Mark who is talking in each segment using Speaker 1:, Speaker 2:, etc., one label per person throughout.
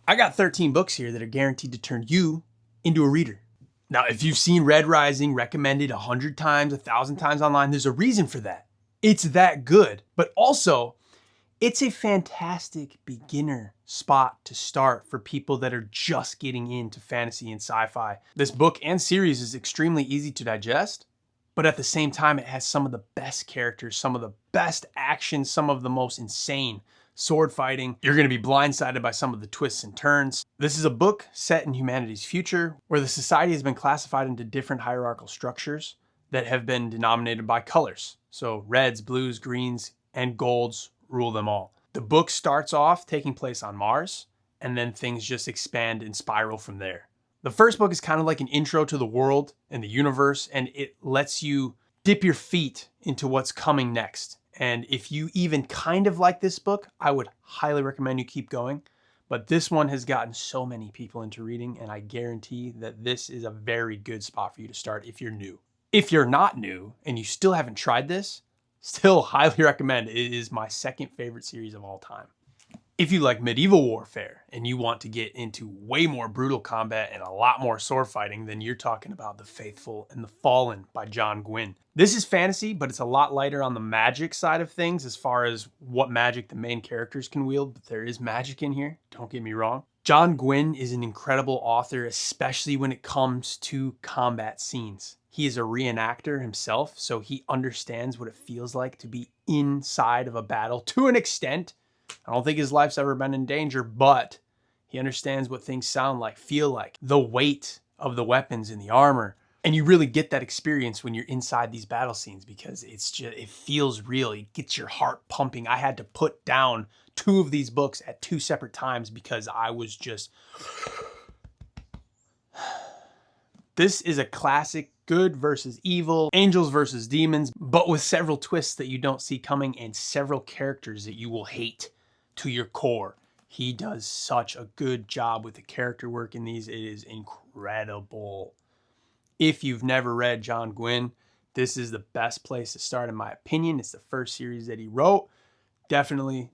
Speaker 1: I got 13 books here that are guaranteed to turn you into a reader. Now, if you've seen Red Rising recommended 100 times, 1,000 times online, there's a reason for that. It's that good, but also it's a fantastic beginner spot to start for people that are just getting into fantasy and sci-fi. This book and series is extremely easy to digest, but at the same time, it has some of the best characters, some of the best action, some of the most insane sword fighting. You're going to be blindsided by some of the twists and turns. This is a book set in humanity's future where the society has been classified into different hierarchical structures that have been denominated by colors. So reds, blues, greens, and golds rule them all. The book starts off taking place on Mars, and then things just expand and spiral from there. The first book is kind of like an intro to the world and the universe, and it lets you dip your feet into what's coming next. And if you even kind of like this book, I would highly recommend you keep going. But this one has gotten so many people into reading, and I guarantee that this is a very good spot for you to start if you're new. If you're not new and you still haven't tried this, still highly recommend. It is my second favorite series of all time. If you like medieval warfare and you want to get into way more brutal combat and a lot more sword fighting, then you're talking about The Faithful and the Fallen by John Gwynne. This is fantasy, but it's a lot lighter on the magic side of things as far as what magic the main characters can wield, but there is magic in here, don't get me wrong. John Gwynne is an incredible author, especially when it comes to combat scenes. He is a reenactor himself, so he understands what it feels like to be inside of a battle to an extent. I don't think his life's ever been in danger, but he understands what things sound like, feel like, the weight of the weapons and the armor. And you really get that experience when you're inside these battle scenes because it feels real. It gets your heart pumping. I had to put down 2 of these books at 2 separate times because I was just... This is a classic good versus evil, angels versus demons, but with several twists that you don't see coming and several characters that you will hate to your core. He does such a good job with the character work in these. It is incredible. If you've never read John Gwynne, this is the best place to start in my opinion. It's the first series that he wrote. Definitely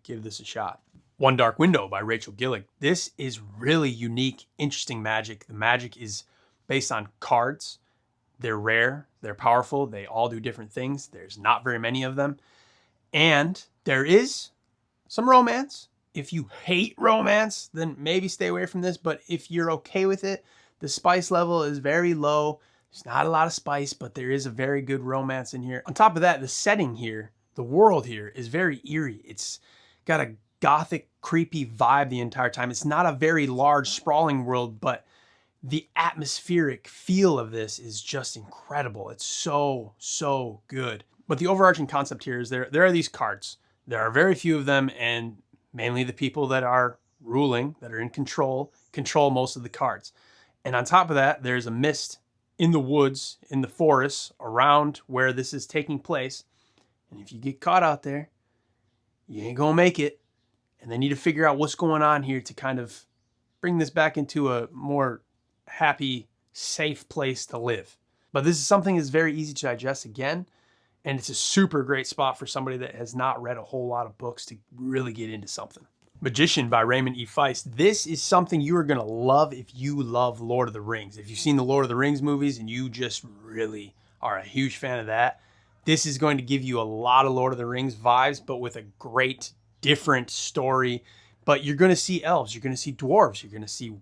Speaker 1: give this a shot. One Dark Window by Rachel Gillig. This is really unique, interesting magic. The magic is based on cards. They're rare, they're powerful, they all do different things. There's not very many of them. And there is some romance. If you hate romance, then maybe stay away from this. But if you're okay with it, the spice level is very low. There's not a lot of spice, but there is a very good romance in here. On top of that, the setting here, the world here is very eerie. It's got a gothic, creepy vibe the entire time. It's not a very large, sprawling world, but the atmospheric feel of this is just incredible. It's so good. But the overarching concept here is there are these cards. There are very few of them, and mainly the people that are ruling, that are in control most of the cards. And on top of that, there's a mist in the woods, in the forests, around where this is taking place. And if you get caught out there, you ain't gonna make it. And they need to figure out what's going on here to kind of bring this back into a more happy, safe place to live. But this is something that's very easy to digest again. And it's a super great spot for somebody that has not read a whole lot of books to really get into something. Magician by Raymond E. Feist. This is something you are going to love if you love Lord of the Rings. If you've seen the Lord of the Rings movies and you just really are a huge fan of that, this is going to give you a lot of Lord of the Rings vibes, but with a great, different story. But you're going to see elves, you're going to see dwarves, you're going to see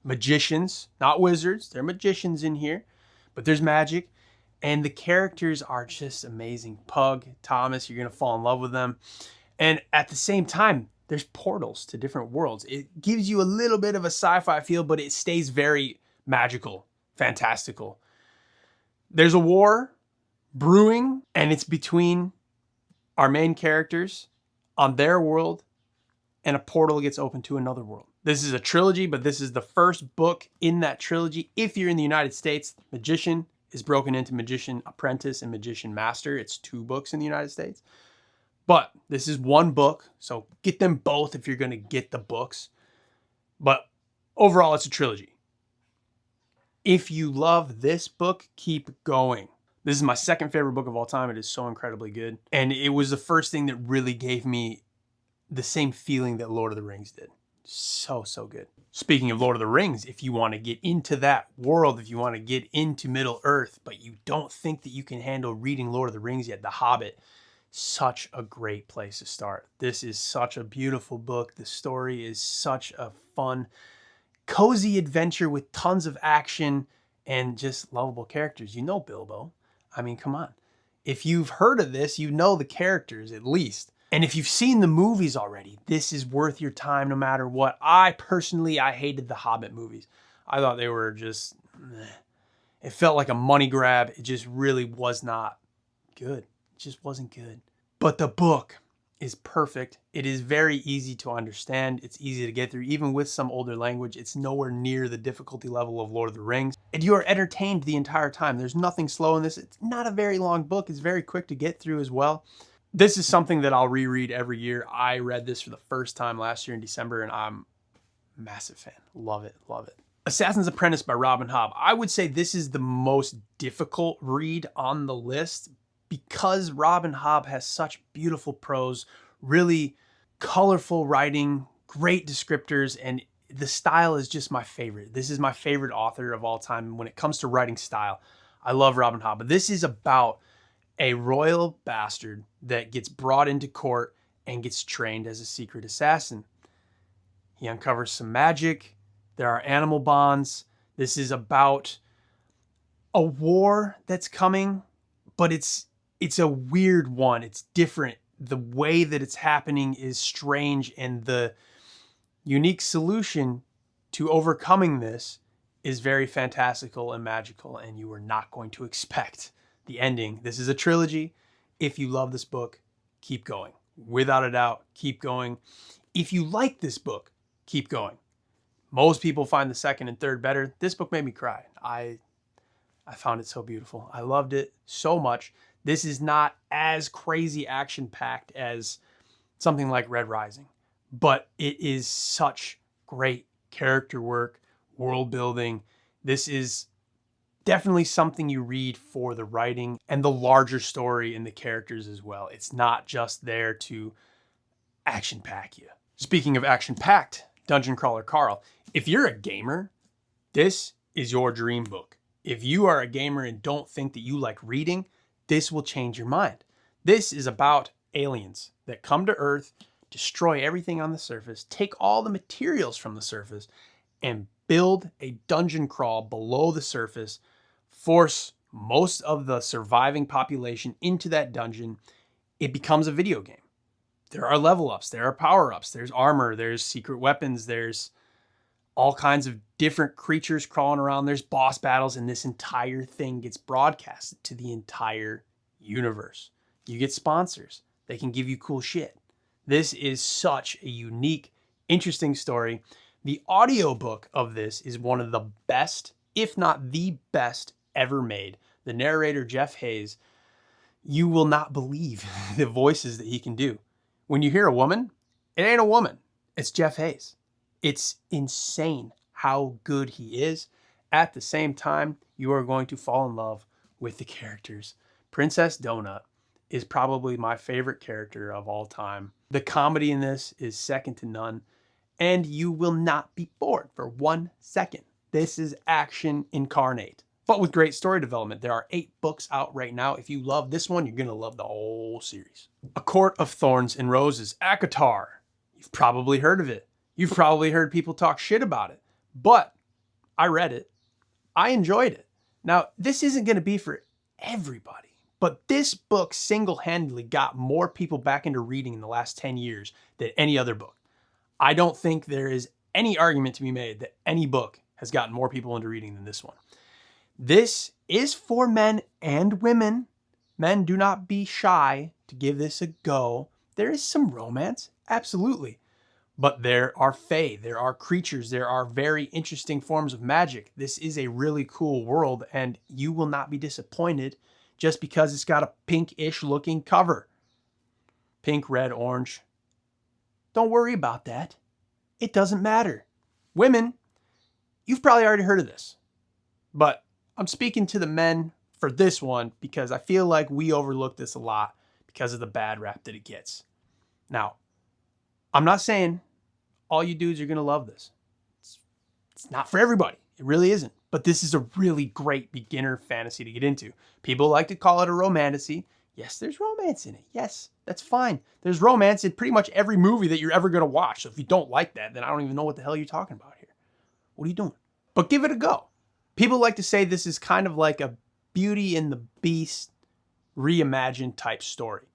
Speaker 1: magicians, not wizards. They're magicians in here, but there's magic. And the characters are just amazing. Pug, Thomas, you're going to fall in love with them. And at the same time, there's portals to different worlds. It gives you a little bit of a sci-fi feel, but it stays very magical, fantastical. There's a war brewing, and it's between our main characters on their world, and a portal gets opened to another world. This is a trilogy, but this is the first book in that trilogy. If you're in the United States, Magician is broken into Magician Apprentice and Magician Master. It's 2 books in the United States. But this is 1 book, so get them both if you're going to get the books. But overall, it's a trilogy. If you love this book, keep going. This is my second favorite book of all time. It is so incredibly good. And it was the first thing that really gave me the same feeling that Lord of the Rings did. So, so good. Speaking of Lord of the Rings, if you want to get into that world, if you want to get into Middle Earth, but you don't think that you can handle reading Lord of the Rings yet, The Hobbit, such a great place to start. This is such a beautiful book. The story is such a fun, cozy adventure with tons of action and just lovable characters. You know Bilbo. I mean, come on. If you've heard of this, you know the characters at least. And if you've seen the movies already, this is worth your time no matter what. I hated the Hobbit movies. I thought they were just, it felt like a money grab. It just really was not good. It just wasn't good. But the book is perfect. It is very easy to understand. It's easy to get through, even with some older language. It's nowhere near the difficulty level of Lord of the Rings. And you are entertained the entire time. There's nothing slow in this. It's not a very long book. It's very quick to get through as well. This is something that I'll reread every year. I read this for the first time last year in December, and I'm a massive fan. Love it, love it. Assassin's Apprentice by Robin Hobb. I would say this is the most difficult read on the list because Robin Hobb has such beautiful prose, really colorful writing, great descriptors, and the style is just my favorite. This is my favorite author of all time when it comes to writing style. I love Robin Hobb, but this is about a royal bastard that gets brought into court and gets trained as a secret assassin. He uncovers some magic. There are animal bonds. This is about a war that's coming, but it's a weird one. It's different. The way that it's happening is strange, and the unique solution to overcoming this is very fantastical and magical, and you are not going to expect the ending. This is a trilogy. If you love this book, keep going. Without a doubt, keep going. If you like this book, keep going. Most people find the second and third better. This book made me cry. I found it so beautiful. I loved it so much. This is not as crazy action-packed as something like Red Rising, but it is such great character work, world building. This is definitely something you read for the writing and the larger story and the characters as well. It's not just there to action-pack you. Speaking of action-packed, Dungeon Crawler Carl, if you're a gamer, this is your dream book. If you are a gamer and don't think that you like reading, this will change your mind. This is about aliens that come to Earth, destroy everything on the surface, take all the materials from the surface, and build a dungeon crawl below the surface, force most of the surviving population into that dungeon. It becomes a video game. There are level ups, there are power ups, there's armor, there's secret weapons, there's all kinds of different creatures crawling around, there's boss battles, and this entire thing gets broadcasted to the entire universe. You get sponsors. They can give you cool shit. This is such a unique, interesting story. The audiobook of this is one of the best, if not the best, ever made. The narrator, Jeff Hayes, you will not believe the voices that he can do. When you hear a woman, it ain't a woman. It's Jeff Hayes. It's insane how good he is. At the same time, you are going to fall in love with the characters. Princess Donut is probably my favorite character of all time. The comedy in this is second to none, and you will not be bored for 1 second. This is action incarnate, but with great story development. There are 8 books out right now. If you love this one, you're going to love the whole series. A Court of Thorns and Roses, ACOTAR. You've probably heard of it. You've probably heard people talk shit about it, but I read it. I enjoyed it. Now, this isn't going to be for everybody, but this book single-handedly got more people back into reading in the last 10 years than any other book. I don't think there is any argument to be made that any book has gotten more people into reading than this one. This is for men and women. Men, do not be shy to give this a go. There is some romance, absolutely. But there are fae, there are creatures, there are very interesting forms of magic. This is a really cool world, and you will not be disappointed just because it's got a pink-ish looking cover. Pink, red, orange. Don't worry about that. It doesn't matter. Women, you've probably already heard of this, but I'm speaking to the men for this one because I feel like we overlook this a lot because of the bad rap that it gets. Now, I'm not saying all you dudes are going to love this. It's not for everybody. It really isn't. But this is a really great beginner fantasy to get into. People like to call it a romantasy. Yes, there's romance in it. Yes, that's fine. There's romance in pretty much every movie that you're ever going to watch. So if you don't like that, then I don't even know what the hell you're talking about here. What are you doing? But give it a go. People like to say this is kind of like a Beauty and the Beast reimagined type story.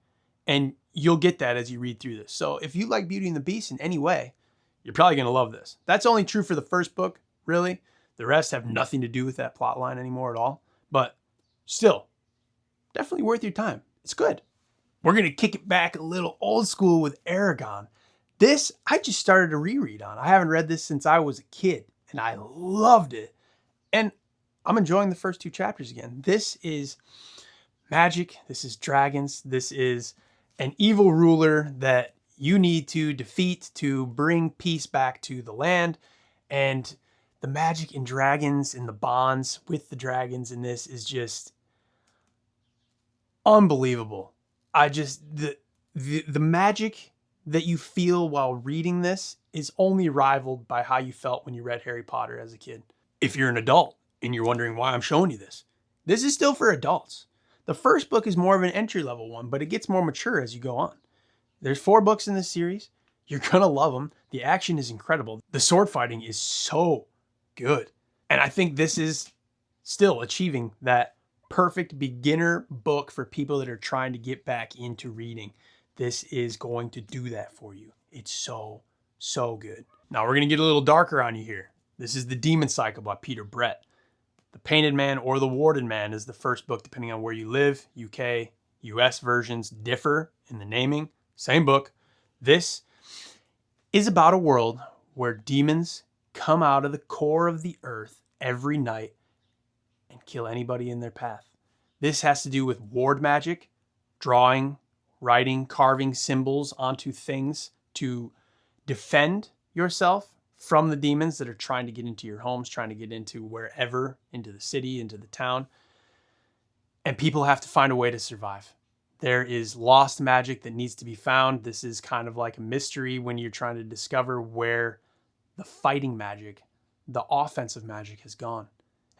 Speaker 1: And you'll get that as you read through this. So if you like Beauty and the Beast in any way, you're probably going to love this. That's only true for the first book, really. The rest have nothing to do with that plot line anymore at all. But still, definitely worth your time. It's good. We're going to kick it back a little old school with Eragon. This, I just started to reread on. I haven't read this since I was a kid, and I loved it. And I'm enjoying the first 2 chapters again. This is magic. This is dragons. This is an evil ruler that you need to defeat to bring peace back to the land. And the magic and dragons and the bonds with the dragons in this is just unbelievable. The magic that you feel while reading this is only rivaled by how you felt when you read Harry Potter as a kid. If you're an adult and you're wondering why I'm showing you this, this is still for adults. The first book is more of an entry-level one, but it gets more mature as you go on. There's 4 books in this series. You're going to love them. The action is incredible. The sword fighting is so good. And I think this is still achieving that perfect beginner book for people that are trying to get back into reading. This is going to do that for you. It's so, so good. Now we're going to get a little darker on you here. This is The Demon Cycle by Peter Brett. The Painted Man or The Warded Man is the first book, depending on where you live. UK, US versions differ in the naming. Same book. This is about a world where demons come out of the core of the earth every night and kill anybody in their path. This has to do with ward magic, drawing, writing, carving symbols onto things to defend yourself from the demons that are trying to get into your homes, trying to get into wherever, into the city, into the town. And people have to find a way to survive. There is lost magic that needs to be found. This is kind of like a mystery when you're trying to discover where the fighting magic, the offensive magic has gone.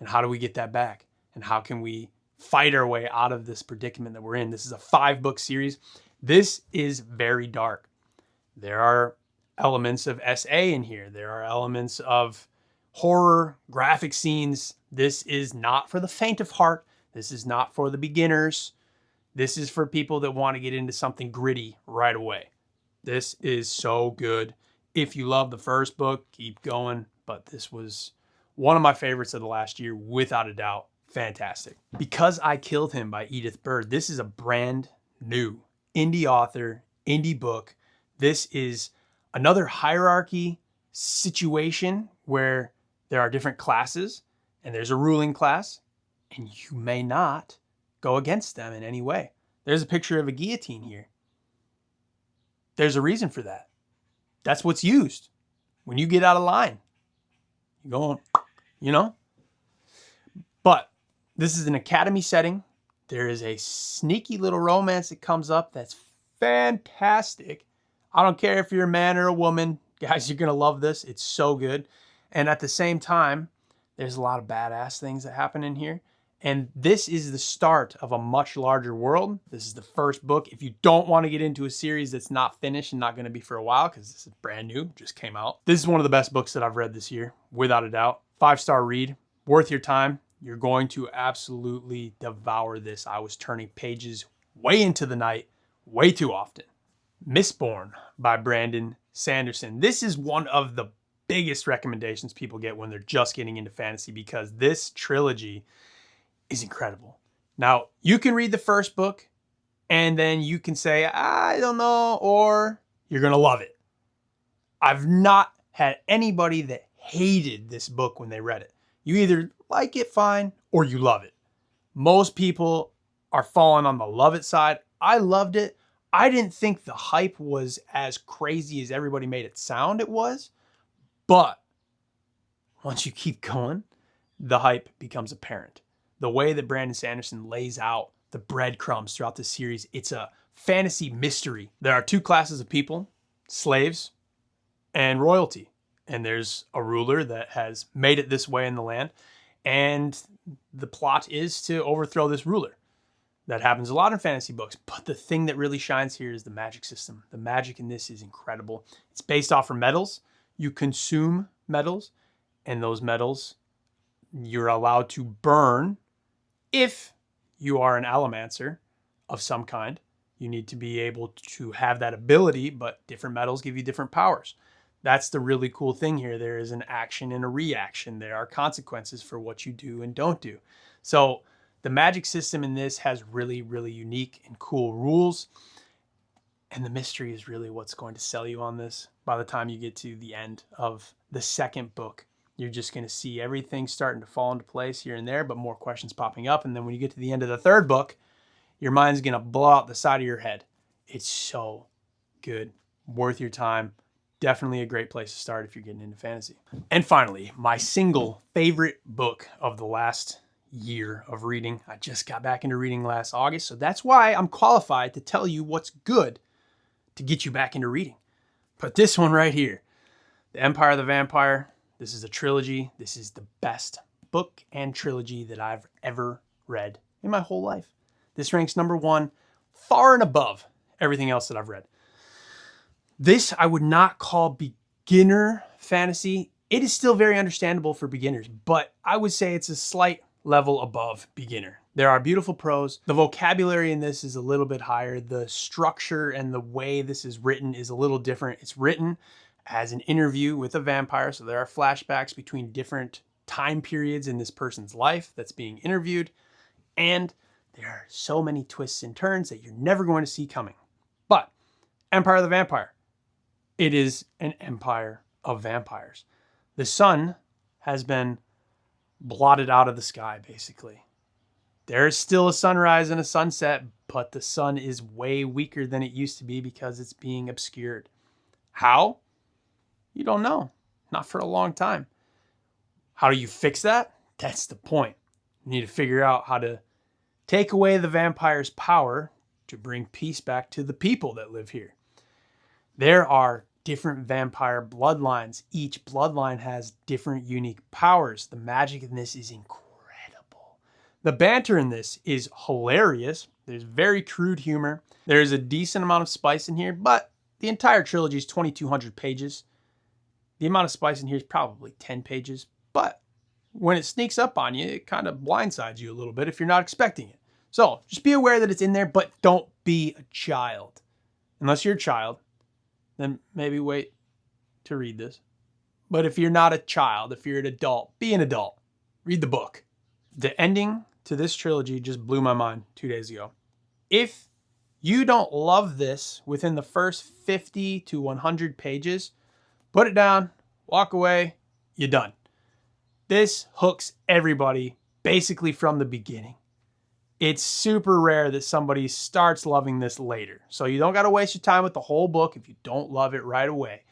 Speaker 1: And how do we get that back? And how can we fight our way out of this predicament that we're in? This is a 5-book series. This is very dark. There are elements of SA in here. There are elements of horror, graphic scenes. This is not for the faint of heart. This is not for the beginners. This is for people that want to get into something gritty right away. This is so good. If you love the first book, keep going. But this was one of my favorites of the last year, without a doubt. Fantastic. Because I Killed Him by Edith Bird. This is a brand new indie author, indie book. This is another hierarchy situation where there are different classes and there's a ruling class and you may not go against them in any way. There's a picture of a guillotine here. There's a reason for that. That's what's used when you get out of line. You go on, you know? But this is an academy setting. There is a sneaky little romance that comes up that's fantastic. I don't care if you're a man or a woman. Guys, you're going to love this. It's so good. And at the same time, there's a lot of badass things that happen in here. And this is the start of a much larger world. This is the first book. If you don't want to get into a series that's not finished and not going to be for a while, because this is brand new, just came out. This is one of the best books that I've read this year, without a doubt. 5-star read, worth your time. You're going to absolutely devour this. I was turning pages way into the night, way too often. Mistborn by Brandon Sanderson. This is one of the biggest recommendations people get when they're just getting into fantasy, because this trilogy is incredible. Now, you can read the first book and then you can say, I don't know, or you're going to love it. I've not had anybody that hated this book when they read it. You either like it fine or you love it. Most people are falling on the love it side. I loved it. I didn't think the hype was as crazy as everybody made it sound it was. But once you keep going, the hype becomes apparent. The way that Brandon Sanderson lays out the breadcrumbs throughout the series, it's a fantasy mystery. There are 2 classes of people, slaves and royalty. And there's a ruler that has made it this way in the land. And the plot is to overthrow this ruler. That happens a lot in fantasy books. But the thing that really shines here is the magic system. The magic in this is incredible. It's based off of metals. You consume metals. And those metals you're allowed to burn if you are an allomancer of some kind. You need to be able to have that ability, but different metals give you different powers. That's the really cool thing here. There is an action and a reaction. There are consequences for what you do and don't do. So the magic system in this has really, really unique and cool rules. And the mystery is really what's going to sell you on this. By the time you get to the end of the second book, you're just going to see everything starting to fall into place here and there, but more questions popping up. And then when you get to the end of the third book, your mind's going to blow out the side of your head. It's so good. Worth your time. Definitely a great place to start if you're getting into fantasy. And finally, my single favorite book of the last year of reading. I just got back into reading last August, so that's why I'm qualified to tell you what's good to get you back into reading. But this one right here, The Empire of the Vampire, this is a trilogy. This is the best book and trilogy that I've ever read in my whole life. This ranks number one, far and above everything else that I've read. This I would not call beginner fantasy. It is still very understandable for beginners, but I would say it's a slight level above beginner. There are beautiful prose. The vocabulary in this is a little bit higher. The structure and the way this is written is a little different. It's written as an interview with a vampire, so there are flashbacks between different time periods in this person's life that's being interviewed, and there are so many twists and turns that you're never going to see coming. But Empire of the Vampire, it is an empire of vampires. The sun has been blotted out of the sky, basically. There is still a sunrise and a sunset, but the sun is way weaker than it used to be because it's being obscured. How? You don't know. Not for a long time. How do you fix that? That's the point. You need to figure out how to take away the vampire's power to bring peace back to the people that live here. There are different vampire bloodlines. Each bloodline has different unique powers. The magic in this is incredible. The banter in this is hilarious. There's very crude humor. There's a decent amount of spice in here, but the entire trilogy is 2,200 pages. The amount of spice in here is probably 10 pages, but when it sneaks up on you, it kind of blindsides you a little bit if you're not expecting it. So just be aware that it's in there, but don't be a child. Unless you're a child, then maybe wait to read this. But if you're not a child, if you're an adult, be an adult. Read the book. The ending to this trilogy just blew my mind 2 days ago. If you don't love this within the first 50 to 100 pages, put it down, walk away, you're done. This hooks everybody basically from the beginning. It's super rare that somebody starts loving this later. So you don't got to waste your time with the whole book if you don't love it right away.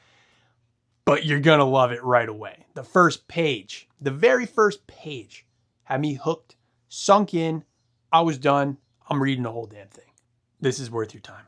Speaker 1: But you're going to love it right away. The first page, the very first page, had me hooked, sunk in. I was done. I'm reading the whole damn thing. This is worth your time.